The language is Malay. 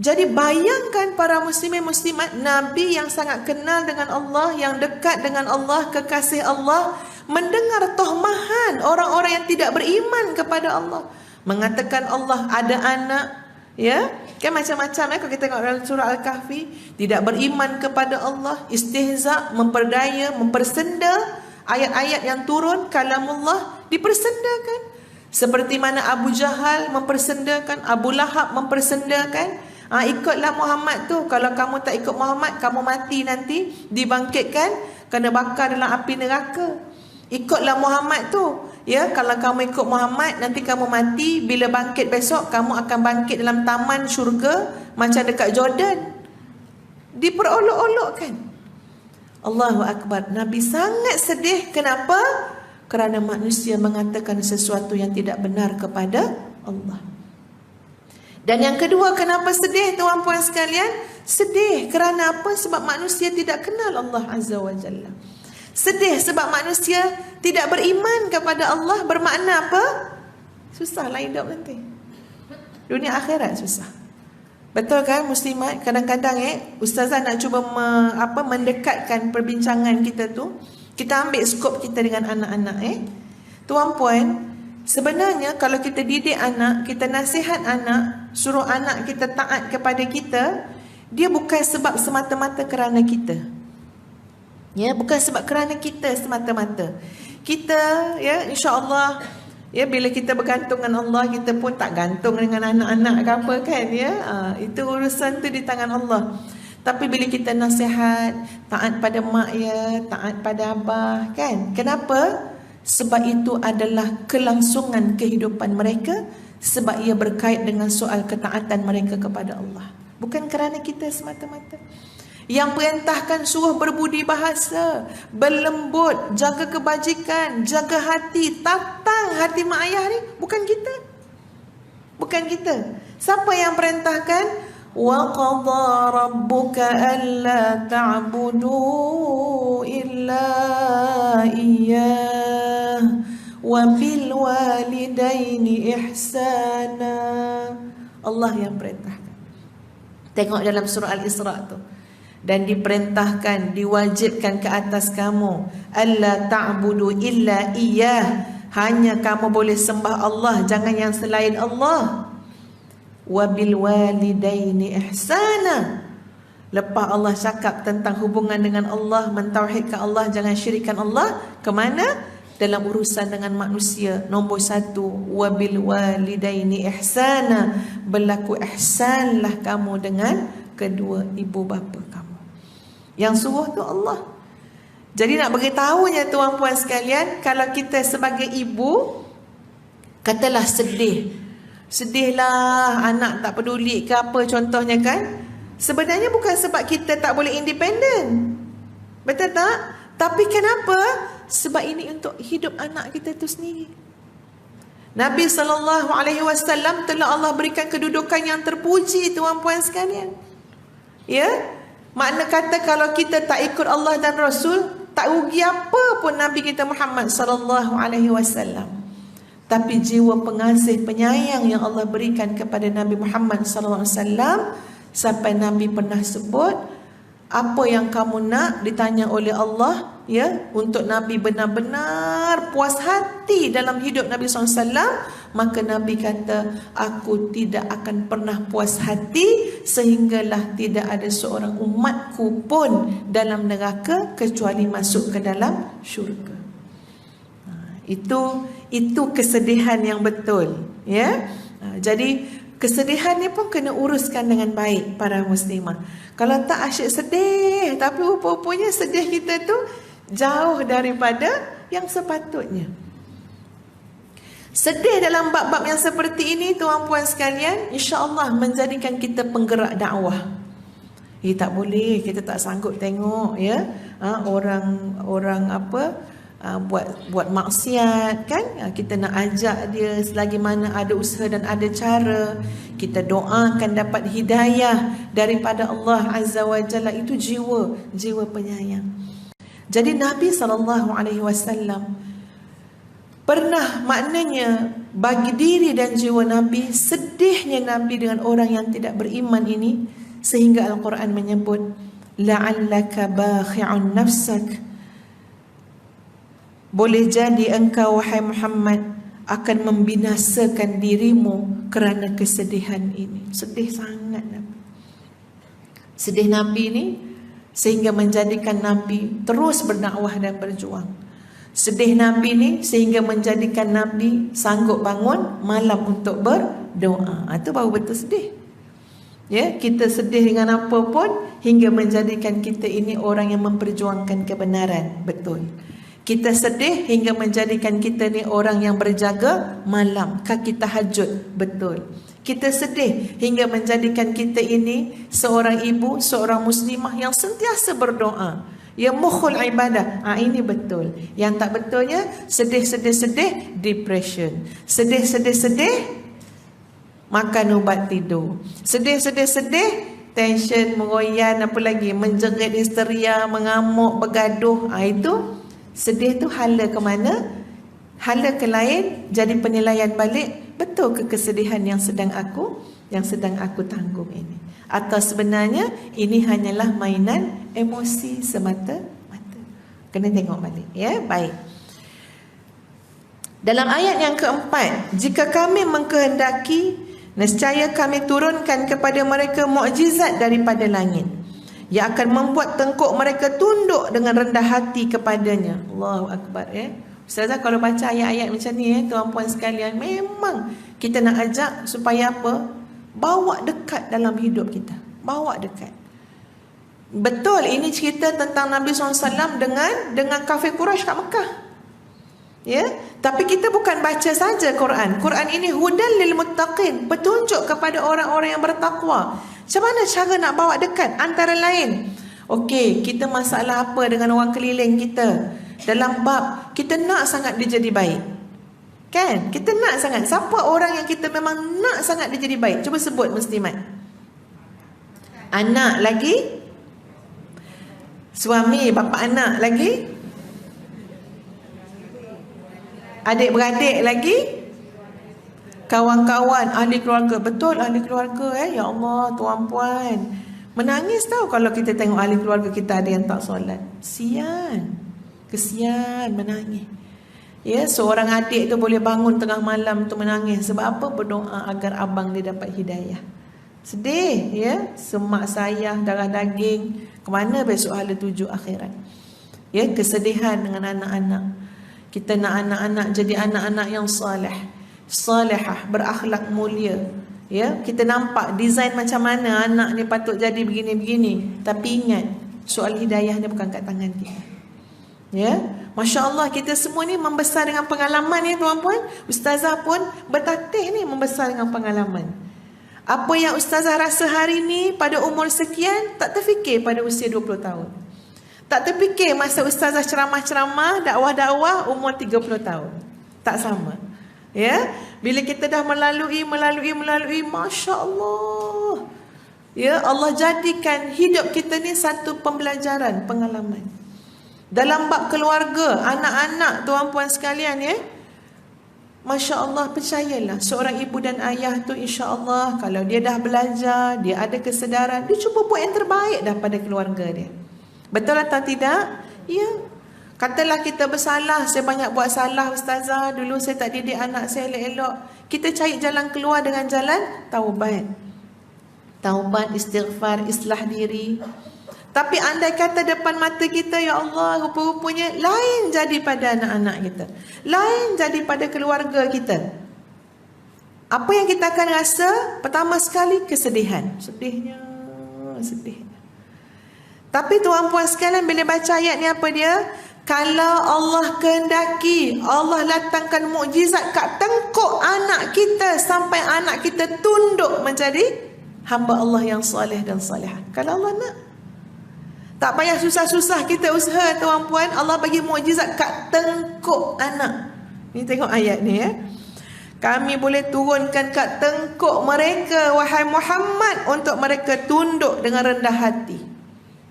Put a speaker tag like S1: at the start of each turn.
S1: Jadi bayangkan para muslimin muslimat, Nabi yang sangat kenal dengan Allah, yang dekat dengan Allah, kekasih Allah, mendengar tohmahan orang-orang yang tidak beriman kepada Allah, mengatakan Allah ada anak, ya, kan macam-macam kalau kita tengok dalam surah Al-Kahfi, tidak beriman kepada Allah, istihza, memperdaya, mempersenda ayat-ayat yang turun, kalamullah dipersendakan. Seperti mana Abu Jahal mempersendakan, Abu Lahab mempersendakan. Ikutlah Muhammad tu. Kalau kamu tak ikut Muhammad, kamu mati nanti, dibangkitkan, kena bakar dalam api neraka. Ikutlah Muhammad tu. Ya, kalau kamu ikut Muhammad, nanti kamu mati, bila bangkit besok, kamu akan bangkit dalam taman syurga macam dekat Jordan. Diperolok-olokkan. Allahu Akbar. Nabi sangat sedih. Kenapa? Kerana manusia mengatakan sesuatu yang tidak benar kepada Allah. Dan yang kedua, kenapa sedih tuan-puan sekalian? Sedih kerana apa? Sebab manusia tidak kenal Allah Azza wa Jalla. Sedih sebab manusia tidak beriman kepada Allah. Bermakna apa? Susahlah hidup nanti. Dunia akhirat susah. Betul kan muslimat? Kadang-kadang ustazah nak cuba mendekatkan perbincangan kita tu. Kita ambil skop kita dengan anak-anak. Tuan-puan, sebenarnya kalau kita didik anak, kita nasihat anak, suruh anak kita taat kepada kita, dia bukan sebab semata-mata kerana kita. Ya, bukan sebab kerana kita semata-mata. Kita, ya, insya-Allah, ya, bila kita bergantung dengan Allah, kita pun tak gantung dengan anak-anak ke apa kan, ya. Itu urusan tu di tangan Allah. Tapi bila kita nasihat, taat pada mak ya, taat pada abah, kan? Kenapa? Sebab itu adalah kelangsungan kehidupan mereka, sebab ia berkait dengan soal ketaatan mereka kepada Allah. Bukan kerana kita semata-mata. Yang perintahkan suruh berbudi bahasa, berlembut, jaga kebajikan, jaga hati, tatang hati mak ayah ni, bukan kita. Bukan kita. Siapa yang perintahkan? Wa qadha rabbuka alla ta'budu illa iyyah wa bil walidaini ihsana. Allah yang perintahkan. Tengok dalam surah Al-Isra tu. Dan diperintahkan, diwajibkan ke atas kamu, alla ta'budu illa iyyah, hanya kamu boleh sembah Allah, jangan yang selain Allah. Wa bil walidaini ihsana. Lepas Allah cakap tentang hubungan dengan Allah, mentauhidkan Allah, jangan syirikkan Allah, ke mana? Dalam urusan dengan manusia, nombor satu, wa bil walidaini ihsana, berlaku ihsanlah kamu dengan kedua ibu bapa kamu. Yang suruh tu Allah. Jadi nak beritahunya tuan-puan sekalian, kalau kita sebagai ibu katalah sedihlah anak tak peduli ke apa contohnya kan, sebenarnya bukan sebab kita tak boleh independen, betul tak? Tapi kenapa? Sebab ini untuk hidup anak kita tu sendiri. Nabi SAW telah Allah berikan kedudukan yang terpuji tuan-puan sekalian. Ya, makna kata kalau kita tak ikut Allah dan Rasul, tak rugi apa pun Nabi kita Muhammad SAW. Tapi jiwa pengasih penyayang yang Allah berikan kepada Nabi Muhammad SAW, sampai Nabi pernah sebut, apa yang kamu nak ditanya oleh Allah, ya, untuk Nabi benar-benar puas hati dalam hidup Nabi SAW, maka Nabi kata, aku tidak akan pernah puas hati sehinggalah tidak ada seorang umatku pun dalam neraka kecuali masuk ke dalam syurga. Itu kesedihan yang betul, ya. Jadi kesedihan ni pun kena uruskan dengan baik para muslimah. Kalau tak asyik sedih, tapi rupa-rupanya sedih kita tu jauh daripada yang sepatutnya. Sedih dalam bab-bab yang seperti ini tuan-puan sekalian, insya-Allah menjadikan kita penggerak dakwah. Tak boleh, kita tak sanggup tengok, ya, orang buat maksiat kan, kita nak ajak dia selagi mana ada usaha dan ada cara, kita doakan dapat hidayah daripada Allah Azza wa Jalla. Itu jiwa penyayang. Jadi Nabi SAW pernah, maknanya bagi diri dan jiwa Nabi, sedihnya Nabi dengan orang yang tidak beriman ini, sehingga Al-Quran menyebut la'allaka bakhi'un nafsak, boleh jadi engkau wahai Muhammad akan membinasakan dirimu kerana kesedihan ini. Sedih sangat Nabi. Sedih Nabi ini sehingga menjadikan Nabi terus berdakwah dan berjuang. Sedih Nabi ni sehingga menjadikan Nabi sanggup bangun malam untuk berdoa. Itu baru betul sedih. Ya, kita sedih dengan apa pun hingga menjadikan kita ini orang yang memperjuangkan kebenaran. Betul. Kita sedih hingga menjadikan kita ni orang yang berjaga malam, kaki tahajud. Betul. Kita sedih hingga menjadikan kita ini seorang ibu, seorang muslimah yang sentiasa berdoa. Ya, mukhul ibadah. Ini betul. Yang tak betulnya sedih-sedih-sedih depression. Sedih-sedih-sedih makan ubat tidur. Sedih-sedih-sedih tension, meroyan, apa lagi, menjerit, histeria, mengamuk, bergaduh. Itu sedih tu hala ke mana? Hala ke lain, jadi penilaian balik, betul ke kesedihan yang sedang aku tanggung ini? Atau sebenarnya ini hanyalah mainan emosi semata-mata? Kena tengok balik, ya. Baik. Dalam ayat yang keempat, jika kami mengkehendaki, nescaya kami turunkan kepada mereka mukjizat daripada langit yang akan membuat tengkuk mereka tunduk dengan rendah hati kepadanya. Allahu Akbar, ya. Ustazah kalau baca ayat-ayat macam ni, tuan-puan sekalian, memang kita nak ajak supaya apa? Bawa dekat dalam hidup kita. Bawa dekat. Betul, ini cerita tentang Nabi SAW dengan kafir Quraisy kat Mekah. Ya, tapi kita bukan baca saja Quran. Quran ini hudan lil muttaqin, petunjuk kepada orang-orang yang bertakwa. Macam mana cara nak bawa dekat? Antara lain, okey, kita masalah apa dengan orang keliling kita? Dalam bab kita nak sangat dia jadi baik. Kan? Kita nak sangat. Siapa orang yang kita memang nak sangat dia jadi baik? Cuba sebut muslimat. Anak lagi? Suami, bapa anak lagi? Adik-beradik lagi? Kawan-kawan, ahli keluarga. Betul, ahli keluarga, ya Allah, tuan-puan. Menangis tahu kalau kita tengok ahli keluarga kita ada yang tak solat. Kesian, menangis. Ya, seorang adik tu boleh bangun tengah malam tu menangis. Sebab apa? Berdoa agar abang dia dapat hidayah. Sedih, ya. Semak sayah, darah daging. Kemana besok hala tuju akhirat? Ya, kesedihan dengan anak-anak. Kita nak anak-anak jadi anak-anak yang salihah, berakhlak mulia. Ya, kita nampak design macam mana anak ni patut jadi begini-begini. Tapi ingat, soal hidayah ni bukan kat tangan kita. Ya, Masya Allah, kita semua ni membesar dengan pengalaman ni, tuan-puan. Ustazah pun bertatih ni membesar dengan pengalaman. Apa yang ustazah rasa hari ni pada umur sekian, tak terfikir pada usia 20 tahun. Tak terfikir masa ustazah ceramah-ceramah, dakwah-dakwah umur 30 tahun. Tak sama. Ya, bila kita dah melalui, Masya Allah. Ya, Allah jadikan hidup kita ni satu pembelajaran, pengalaman. Dalam bab keluarga, anak-anak, tuan-puan sekalian, ya, Masya Allah, percayalah, seorang ibu dan ayah tu insya Allah, kalau dia dah belajar, dia ada kesedaran, dia cuba buat yang terbaik dah pada keluarga dia. Betul atau tidak? Ya. Katalah kita bersalah, saya banyak buat salah ustazah, dulu saya tak didik anak saya elok-elok. Kita cari jalan keluar dengan jalan taubat. Taubat, istighfar, islah diri. Tapi andai kata depan mata kita, ya Allah, rupa-rupanya lain jadi pada anak-anak kita, lain jadi pada keluarga kita. Apa yang kita akan rasa? Pertama sekali, kesedihan. Sedihnya. Tapi tuan-puan sekalian, bila baca ayat ni apa dia? Kalau Allah kehendaki, Allah latangkan mukjizat kat tengkuk anak kita sampai anak kita tunduk menjadi hamba Allah yang soleh dan salihah. Kalau Allah nak, tak payah susah-susah kita usaha, tuan-puan. Allah bagi mukjizat kat tengkuk anak. Ni tengok ayat ni, ya. Kami boleh turunkan kat tengkuk mereka, wahai Muhammad, untuk mereka tunduk dengan rendah hati.